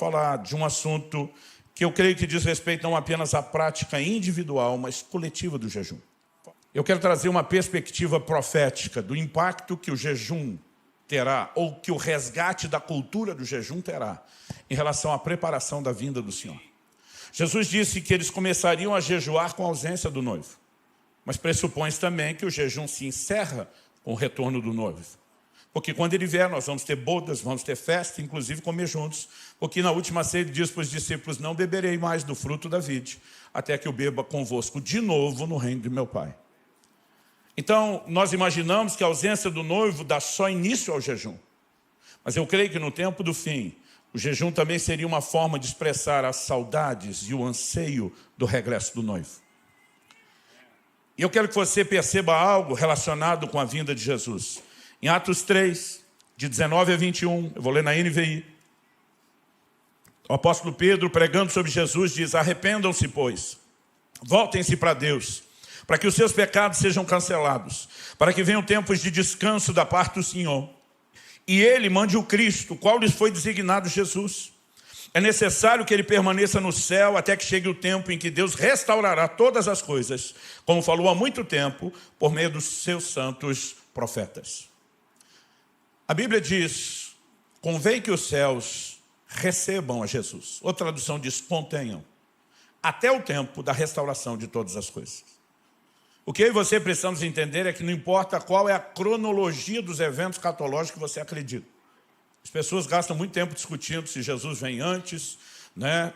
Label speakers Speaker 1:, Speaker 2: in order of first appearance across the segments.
Speaker 1: falar de um assunto que eu creio que diz respeito não apenas à prática individual, mas coletiva do jejum. Eu quero trazer uma perspectiva profética do impacto que o jejum terá, ou que o resgate da cultura do jejum terá, em relação à preparação da vinda do Senhor. Jesus disse que eles começariam a jejuar com a ausência do noivo, mas pressupõe também que o jejum se encerra com o retorno do noivo. Porque quando ele vier, nós vamos ter bodas, vamos ter festa, inclusive comer juntos. Porque na última ceia ele diz para os discípulos, não beberei mais do fruto da vide, até que eu beba convosco de novo no reino de meu Pai. Então, nós imaginamos que a ausência do noivo dá só início ao jejum. Mas eu creio que no tempo do fim, o jejum também seria uma forma de expressar as saudades e o anseio do regresso do noivo. E eu quero que você perceba algo relacionado com a vinda de Jesus. Em Atos 3, de 19 a 21, eu vou ler na NVI. O apóstolo Pedro, pregando sobre Jesus, diz, arrependam-se, pois, voltem-se para Deus, para que os seus pecados sejam cancelados, para que venham tempos de descanso da parte do Senhor. E Ele mande o Cristo, o qual lhes foi designado Jesus. É necessário que Ele permaneça no céu até que chegue o tempo em que Deus restaurará todas as coisas, como falou há muito tempo, por meio dos seus santos profetas. A Bíblia diz, convém que os céus recebam a Jesus. Outra tradução diz, contenham, até o tempo da restauração de todas as coisas. O que eu e você precisamos entender é que não importa qual é a cronologia dos eventos catológicos que você acredita. As pessoas gastam muito tempo discutindo se Jesus vem antes,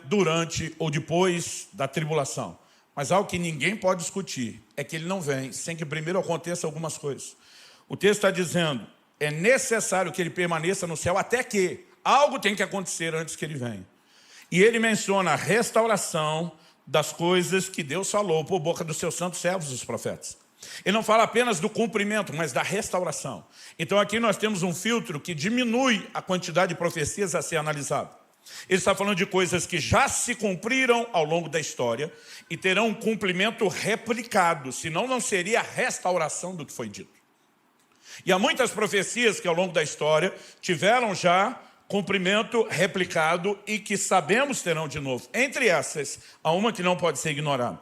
Speaker 1: durante ou depois da tribulação. Mas algo que ninguém pode discutir é que ele não vem sem que primeiro aconteça algumas coisas. O texto está dizendo, é necessário que ele permaneça no céu até que algo tem que acontecer antes que ele venha. E ele menciona a restauração das coisas que Deus falou por boca dos seus santos servos, os profetas. Ele não fala apenas do cumprimento, mas da restauração. Então aqui nós temos um filtro que diminui a quantidade de profecias a ser analisada. Ele está falando de coisas que já se cumpriram ao longo da história e terão um cumprimento replicado, senão não seria a restauração do que foi dito. E há muitas profecias que ao longo da história tiveram já cumprimento replicado e que sabemos terão de novo. Entre essas, há uma que não pode ser ignorada.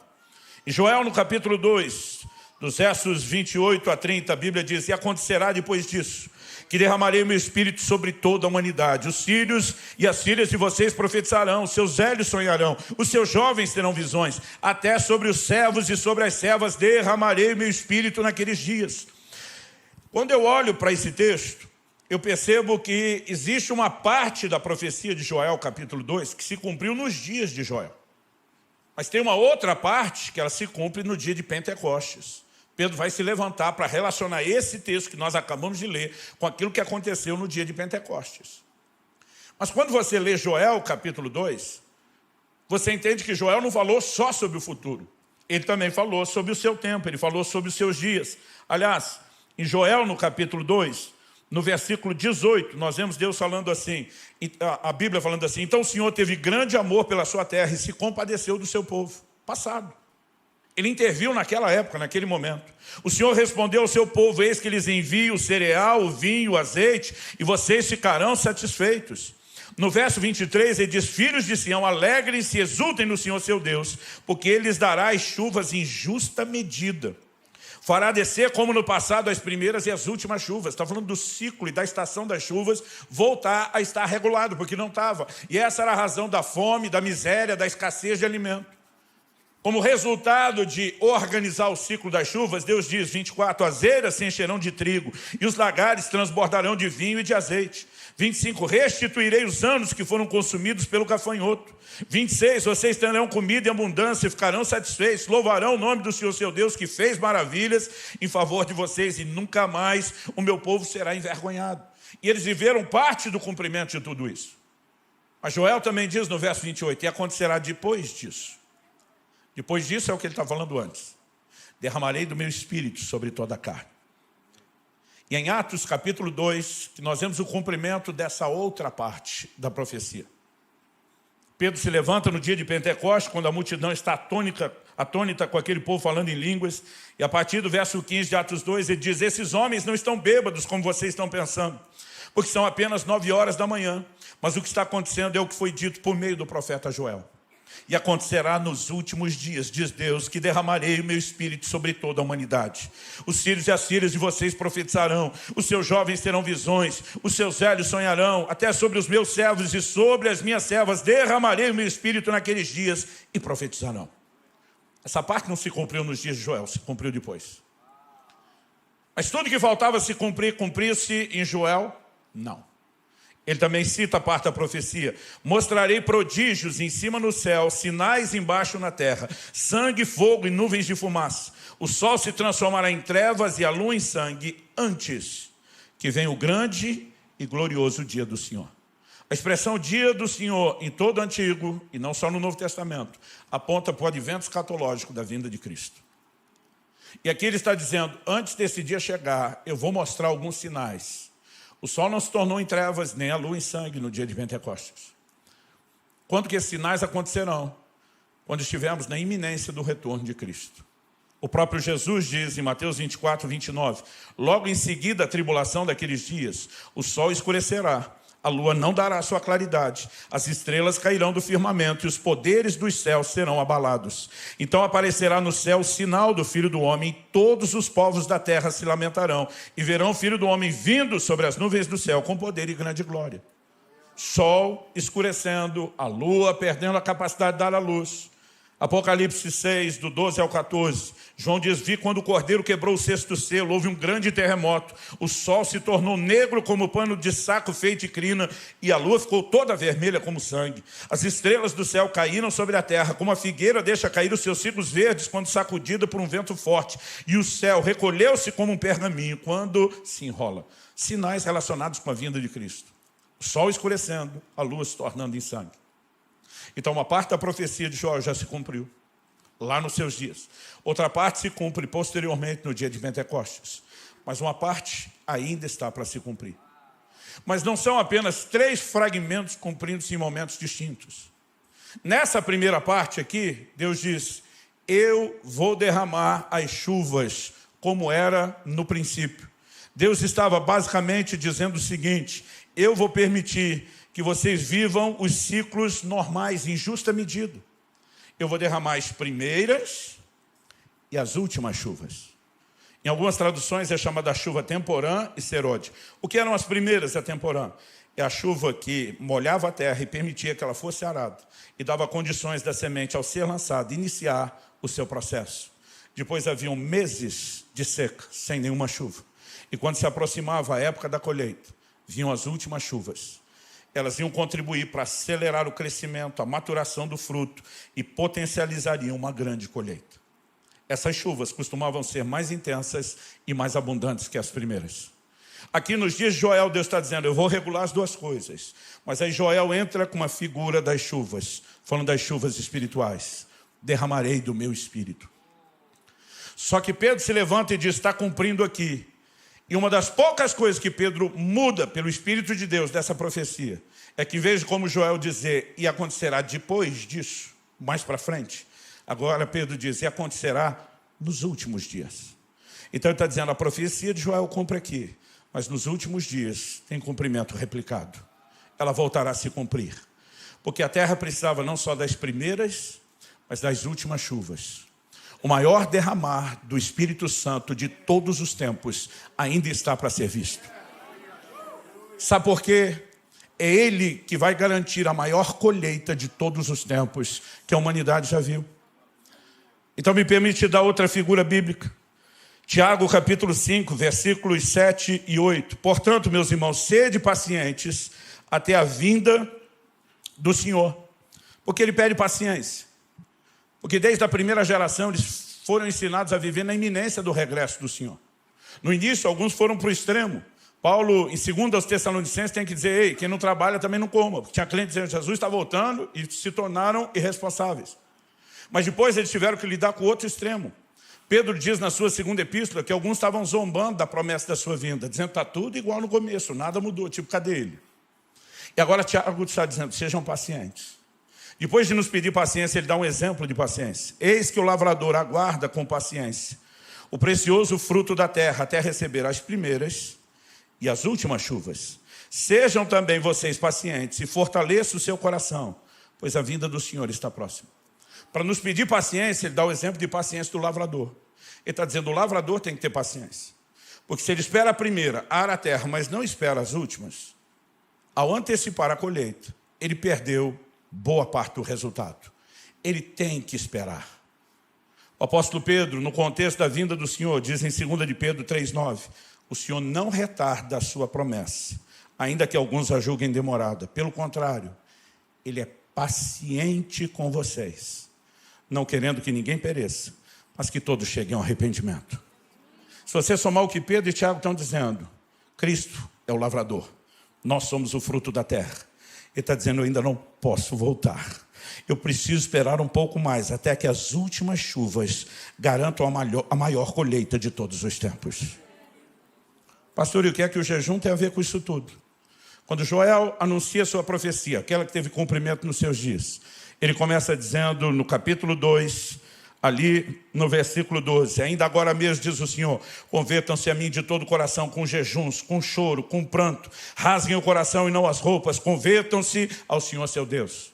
Speaker 1: Em Joel, no capítulo 2, dos versos 28 a 30, a Bíblia diz, e acontecerá depois disso, que derramarei o meu espírito sobre toda a humanidade. Os filhos e as filhas de vocês profetizarão, os seus velhos sonharão, os seus jovens terão visões, até sobre os servos e sobre as servas derramarei o meu espírito naqueles dias. Quando eu olho para esse texto, eu percebo que existe uma parte da profecia de Joel, capítulo 2, que se cumpriu nos dias de Joel. Mas tem uma outra parte que ela se cumpre no dia de Pentecostes. Pedro vai se levantar para relacionar esse texto que nós acabamos de ler com aquilo que aconteceu no dia de Pentecostes. Mas quando você lê Joel, capítulo 2, você entende que Joel não falou só sobre o futuro. Ele também falou sobre o seu tempo, ele falou sobre os seus dias. Aliás, em Joel, no capítulo 2, no versículo 18, nós vemos Deus falando assim, a Bíblia falando assim, então o Senhor teve grande amor pela sua terra e se compadeceu do seu povo. Passado. Ele interviu naquela época, naquele momento. O Senhor respondeu ao seu povo, eis que lhes envio o cereal, o vinho, o azeite, e vocês ficarão satisfeitos. No verso 23, ele diz, filhos de Sião, alegrem-se e exultem no Senhor seu Deus, porque Ele lhes dará as chuvas em justa medida. Fará descer, como no passado, as primeiras e as últimas chuvas. Está falando do ciclo e da estação das chuvas voltar a estar regulado, porque não estava. E essa era a razão da fome, da miséria, da escassez de alimento. Como resultado de organizar o ciclo das chuvas, Deus diz, 24, as eiras se encherão de trigo, e os lagares transbordarão de vinho e de azeite. 25, restituirei os anos que foram consumidos pelo gafanhoto. 26, vocês terão comida em abundância e ficarão satisfeitos, louvarão o nome do Senhor seu Deus, que fez maravilhas em favor de vocês, e nunca mais o meu povo será envergonhado. E eles viveram parte do cumprimento de tudo isso. Mas Joel também diz no verso 28, e acontecerá depois disso. Depois disso é o que ele está falando antes. Derramarei do meu espírito sobre toda a carne. E em Atos capítulo 2, que nós vemos o cumprimento dessa outra parte da profecia. Pedro se levanta no dia de Pentecostes, quando a multidão está atônita com aquele povo falando em línguas. E a partir do verso 15 de Atos 2, ele diz: esses homens não estão bêbados como vocês estão pensando, porque são apenas 9 horas da manhã. Mas o que está acontecendo é o que foi dito por meio do profeta Joel. E acontecerá nos últimos dias, diz Deus, que derramarei o meu espírito sobre toda a humanidade. Os filhos e as filhas de vocês profetizarão, os seus jovens terão visões, os seus velhos sonharão, até sobre os meus servos e sobre as minhas servas derramarei o meu espírito naqueles dias e profetizarão. Essa parte não se cumpriu nos dias de Joel, se cumpriu depois. Mas tudo que faltava se cumprir, cumpriu-se em Joel? Não. Ele também cita a parte da profecia: mostrarei prodígios em cima no céu, sinais embaixo na terra, sangue, fogo e nuvens de fumaça. O sol se transformará em trevas e a lua em sangue, antes que venha o grande e glorioso dia do Senhor. A expressão dia do Senhor em todo o Antigo, e não só no Novo Testamento, aponta para o advento escatológico da vinda de Cristo. E aqui ele está dizendo: antes desse dia chegar, eu vou mostrar alguns sinais. O sol não se tornou em trevas, nem a lua em sangue no dia de Pentecostes. Quando que esses sinais acontecerão? Quando estivermos na iminência do retorno de Cristo. O próprio Jesus diz em Mateus 24, 29, logo em seguida a tribulação daqueles dias, o sol escurecerá, a lua não dará sua claridade, as estrelas cairão do firmamento e os poderes dos céus serão abalados. Então aparecerá no céu o sinal do Filho do Homem, e todos os povos da terra se lamentarão e verão o Filho do Homem vindo sobre as nuvens do céu com poder e grande glória. Sol escurecendo, a lua perdendo a capacidade de dar a luz. Apocalipse 6, do 12 ao 14. João diz: vi quando o cordeiro quebrou o sexto selo, houve um grande terremoto. O sol se tornou negro como pano de saco feito de crina, e a lua ficou toda vermelha como sangue. As estrelas do céu caíram sobre a terra, como a figueira deixa cair os seus ciclos verdes quando sacudida por um vento forte. E o céu recolheu-se como um pergaminho quando se enrola. Sinais relacionados com a vinda de Cristo. O sol escurecendo, a lua se tornando em sangue. Então, uma parte da profecia de Joel já se cumpriu, lá nos seus dias. Outra parte se cumpre posteriormente, no dia de Pentecostes. Mas uma parte ainda está para se cumprir. Mas não são apenas 3 fragmentos cumprindo-se em momentos distintos. Nessa primeira parte aqui, Deus diz: eu vou derramar as chuvas, como era no princípio. Deus estava basicamente dizendo o seguinte: eu vou permitir que vocês vivam os ciclos normais, em justa medida. Eu vou derramar as primeiras e as últimas chuvas. Em algumas traduções é chamada chuva temporã e serode. O que eram as primeiras e a temporã? É a chuva que molhava a terra e permitia que ela fosse arada, e dava condições da semente, ao ser lançada, iniciar o seu processo. Depois haviam meses de seca, sem nenhuma chuva. E quando se aproximava a época da colheita, vinham as últimas chuvas. Elas iam contribuir para acelerar o crescimento, a maturação do fruto e potencializariam uma grande colheita. Essas chuvas costumavam ser mais intensas e mais abundantes que as primeiras. Aqui nos dias de Joel, Deus está dizendo: eu vou regular as duas coisas. Mas aí Joel entra com uma figura das chuvas, falando das chuvas espirituais. Derramarei do meu espírito. Só que Pedro se levanta e diz: está cumprindo aqui. E uma das poucas coisas que Pedro muda pelo Espírito de Deus dessa profecia é que, em vez de como Joel dizer, e acontecerá depois disso, mais para frente, agora Pedro diz, e acontecerá nos últimos dias. Então ele está dizendo, a profecia de Joel cumpre aqui, mas nos últimos dias tem cumprimento replicado. Ela voltará a se cumprir. Porque a terra precisava não só das primeiras, mas das últimas chuvas. O maior derramar do Espírito Santo de todos os tempos ainda está para ser visto. Sabe por quê? É Ele que vai garantir a maior colheita de todos os tempos que a humanidade já viu. Então me permite dar outra figura bíblica. Tiago capítulo 5, versículos 7 e 8. Portanto, meus irmãos, sede pacientes até a vinda do Senhor. Porque Ele pede paciência. Porque desde a primeira geração eles foram ensinados a viver na iminência do regresso do Senhor. No início, alguns foram para o extremo. Paulo, em 2 aos Tessalonicenses, tem que dizer, ei, quem não trabalha também não coma. Porque tinha cliente dizendo, Jesus está voltando, e se tornaram irresponsáveis. Mas depois eles tiveram que lidar com o outro extremo. Pedro diz na sua segunda epístola que alguns estavam zombando da promessa da sua vinda, dizendo que está tudo igual no começo, nada mudou, tipo, cadê ele? E agora Tiago está dizendo, sejam pacientes. Depois de nos pedir paciência, ele dá um exemplo de paciência. Eis que o lavrador aguarda com paciência o precioso fruto da terra, até receber as primeiras e as últimas chuvas. Sejam também vocês pacientes e fortaleçam o seu coração, pois a vinda do Senhor está próxima. Para nos pedir paciência, ele dá o exemplo de paciência do lavrador. Ele está dizendo, o lavrador tem que ter paciência. Porque se ele espera a primeira, ara a terra, mas não espera as últimas, ao antecipar a colheita, ele perdeu boa parte do resultado. Ele tem que esperar. O apóstolo Pedro, no contexto da vinda do Senhor, diz em 2 de Pedro 3,9, o Senhor não retarda a sua promessa, ainda que alguns a julguem demorada. Pelo contrário, ele é paciente com vocês, não querendo que ninguém pereça, mas que todos cheguem ao arrependimento. Se você somar o que Pedro e Tiago estão dizendo, Cristo é o lavrador, nós somos o fruto da terra. Ele está dizendo, eu ainda não posso voltar. Eu preciso esperar um pouco mais, até que as últimas chuvas garantam a maior colheita de todos os tempos. Pastor, e o que é que o jejum tem a ver com isso tudo? Quando Joel anuncia sua profecia, aquela que teve cumprimento nos seus dias, ele começa dizendo no capítulo 2, ali no versículo 12, ainda agora mesmo, diz o Senhor, convertam-se a mim de todo o coração, com jejuns, com choro, com pranto, rasguem o coração e não as roupas, convertam-se ao Senhor seu Deus.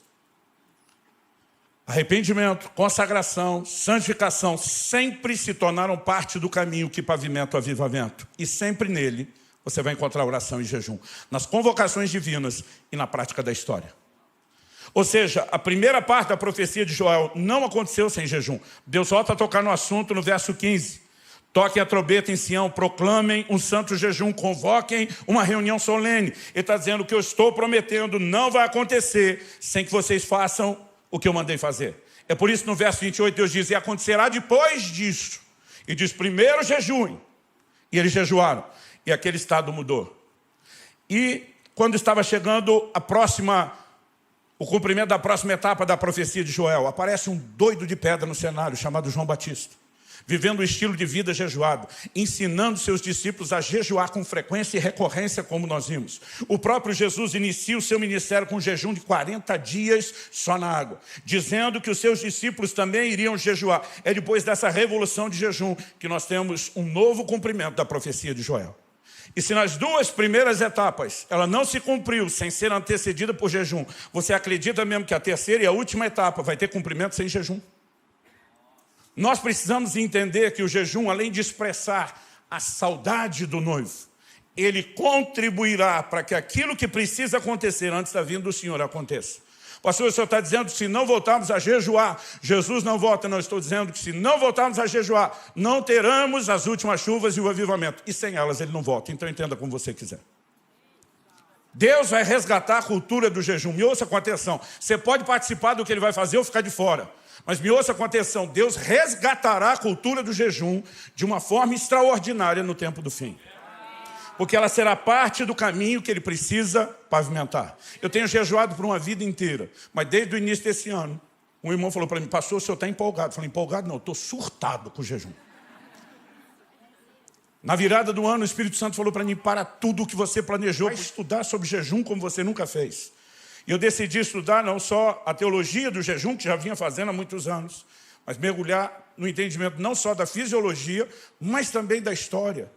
Speaker 1: Arrependimento, consagração, santificação sempre se tornaram parte do caminho que pavimenta o avivamento. E sempre nele você vai encontrar oração e jejum, nas convocações divinas e na prática da história. Ou seja, a primeira parte da profecia de Joel não aconteceu sem jejum. Deus volta a tocar no assunto no verso 15. Toquem a trombeta em Sião, proclamem um santo jejum, convoquem uma reunião solene. Ele está dizendo que eu estou prometendo não vai acontecer sem que vocês façam o que eu mandei fazer. É por isso no verso 28 Deus diz, e acontecerá depois disso. E diz, primeiro jejuem. E eles jejuaram. E aquele estado mudou. E quando estava chegando o cumprimento da próxima etapa da profecia de Joel, aparece um doido de pedra no cenário, chamado João Batista, vivendo o estilo de vida jejuado, ensinando seus discípulos a jejuar com frequência e recorrência, como nós vimos. O próprio Jesus inicia o seu ministério com um jejum de 40 dias só na água, dizendo que os seus discípulos também iriam jejuar. É depois dessa revolução de jejum que nós temos um novo cumprimento da profecia de Joel. E se nas duas primeiras etapas ela não se cumpriu sem ser antecedida por jejum, você acredita mesmo que a terceira e a última etapa vai ter cumprimento sem jejum? Nós precisamos entender que o jejum, além de expressar a saudade do noivo, ele contribuirá para que aquilo que precisa acontecer antes da vinda do Senhor aconteça. Pastor, o senhor está dizendo que se não voltarmos a jejuar, Jesus não volta. Não, estou dizendo que se não voltarmos a jejuar, não teremos as últimas chuvas e o avivamento. E sem elas ele não volta. Então entenda como você quiser. Deus vai resgatar a cultura do jejum. Me ouça com atenção. Você pode participar do que ele vai fazer ou ficar de fora. Mas me ouça com atenção. Deus resgatará a cultura do jejum de uma forma extraordinária no tempo do fim. Porque ela será parte do caminho que ele precisa pavimentar. Eu tenho jejuado por uma vida inteira, mas desde o início desse ano, um irmão falou para mim, pastor, o senhor está empolgado. Eu falei, empolgado não, eu estou surtado com o jejum. Na virada do ano, o Espírito Santo falou para mim, para tudo o que você planejou, para estudar sobre jejum como você nunca fez. E eu decidi estudar não só a teologia do jejum, que já vinha fazendo há muitos anos, mas mergulhar no entendimento não só da fisiologia, mas também da história.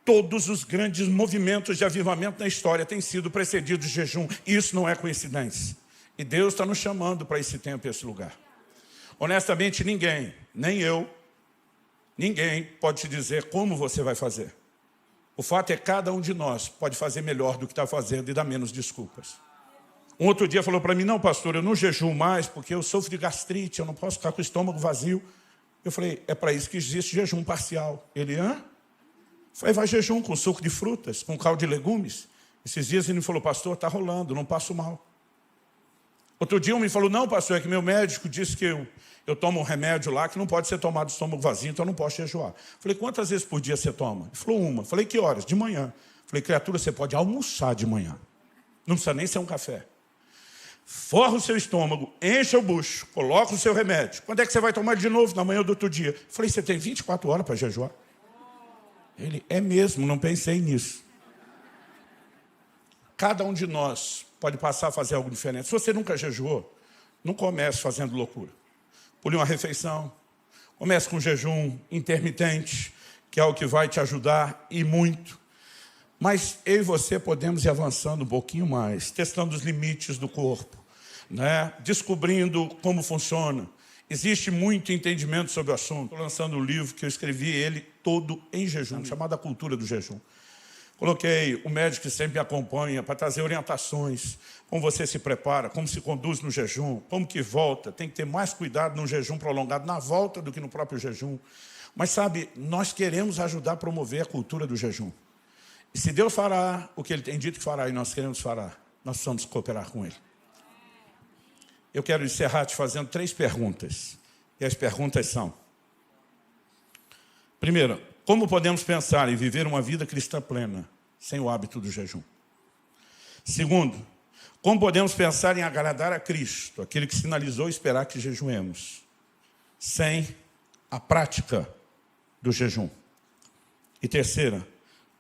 Speaker 1: Todos os grandes movimentos de avivamento na história têm sido precedidos de jejum. E isso não é coincidência. E Deus está nos chamando para esse tempo e esse lugar. Honestamente, ninguém, nem eu, ninguém pode te dizer como você vai fazer. O fato é que cada um de nós pode fazer melhor do que está fazendo e dar menos desculpas. Um outro dia falou para mim, não, pastor, eu não jejuo mais porque eu sofro de gastrite, eu não posso ficar com o estômago vazio. Eu falei, é para isso que existe jejum parcial. Ele, hã? Falei, vai jejum com suco de frutas, com caldo de legumes. Esses dias ele me falou, pastor, está rolando, não passo mal. Outro dia um me falou, não, pastor, é que meu médico disse que eu tomo um remédio lá que não pode ser tomado de estômago vazio, então eu não posso jejuar. Falei, quantas vezes por dia você toma? Ele falou, uma. Falei, que horas? De manhã. Falei, criatura, você pode almoçar de manhã. Não precisa nem ser um café. Forra o seu estômago, encha o bucho, coloca o seu remédio. Quando é que você vai tomar de novo? Na manhã do outro dia. Falei, você tem 24 horas para jejuar? Ele, é mesmo, não pensei nisso. Cada um de nós pode passar a fazer algo diferente. Se você nunca jejuou, Não comece fazendo loucura. Pule uma refeição. Comece com jejum intermitente, que é o que vai te ajudar e muito. Mas eu e você podemos ir avançando um pouquinho mais, testando os limites do corpo, né? Descobrindo como funciona. Existe muito entendimento sobre o assunto. Estou lançando um livro que eu escrevi ele todo em jejum, chamado A Cultura do Jejum. Coloquei o médico que sempre me acompanha para trazer orientações, como você se prepara, como se conduz no jejum, como que volta. Tem que ter mais cuidado no jejum prolongado, na volta do que no próprio jejum. Mas sabe, nós queremos ajudar a promover a cultura do jejum. E se Deus fará o que Ele tem dito que fará e nós queremos fará, nós precisamos cooperar com Ele. Eu quero encerrar te fazendo 3 perguntas. E as perguntas são: primeiro, como podemos pensar em viver uma vida cristã plena sem o hábito do jejum? Segundo, como podemos pensar em agradar a Cristo, aquele que sinalizou esperar que jejuemos, sem a prática do jejum? E terceira,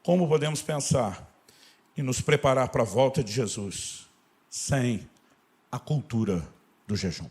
Speaker 1: como podemos pensar em nos preparar para a volta de Jesus sem a cultura do jejum?